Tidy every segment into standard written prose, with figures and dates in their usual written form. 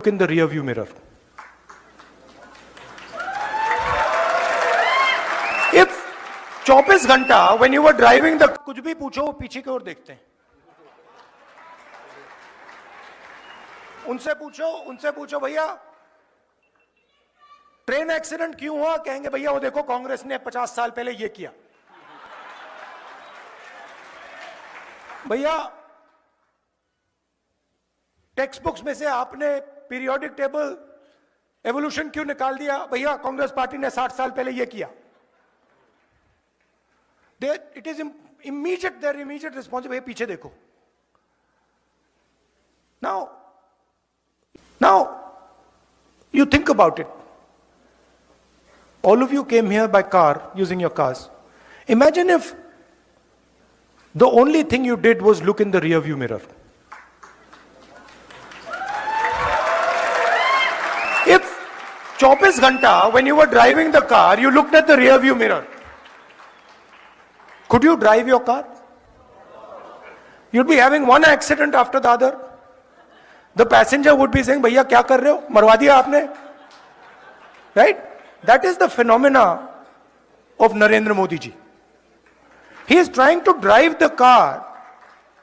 Look in the rear view mirror. If 24 घंटा when you were driving the कुछ भी पूछो वो पीछे की ओर देखते हैं. उनसे पूछो भैया ट्रेन एक्सीडेंट क्यों हुआ, कहेंगे भैया वो देखो कांग्रेस ने 50 साल पहले ये किया. भैया टेक्स्ट बुक्स में से आपने पीरियोडिक टेबल एवोल्यूशन क्यों निकाल दिया, भैया कांग्रेस पार्टी ने 60 साल पहले ये किया. It is immediate, there immediate response, भैया पीछे देखो. Now you think about it. All of you came here by car, using your cars. Imagine if the only thing you did was look in the rear view mirror. If 24 घंटा when you were driving the car, you looked at the rear view mirror, could you drive your car? You'd be having one accident after the other. The passenger would be saying, भैया क्या कर रहे हो, मरवा दिया आपने. Right? That is the phenomena of Narendra Modi ji. He is trying to drive the car,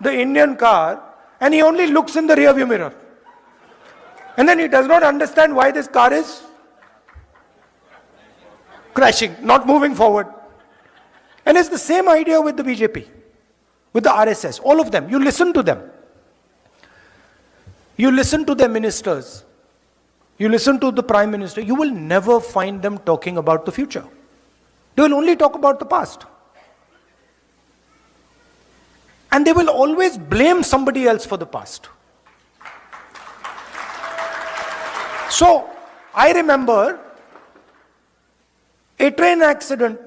the Indian car, and he only looks in the rear view mirror. And then he does not understand why this car is crashing, not moving forward. And it's the same idea with the BJP, with the RSS, all of them. You listen to them. You listen to their ministers. You listen to the Prime Minister. You will never find them talking about the future. They will only talk about the past. And they will always blame somebody else for the past. So, I remember a train accident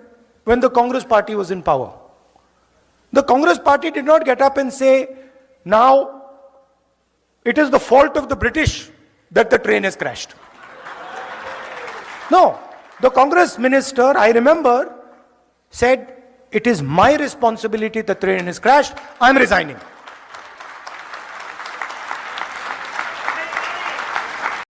when the Congress party was in power. The Congress party did not get up and say, now it is the fault of the British that the train has crashed. No, the Congress minister, I remember, said, it is my responsibility the train has crashed, I am resigning.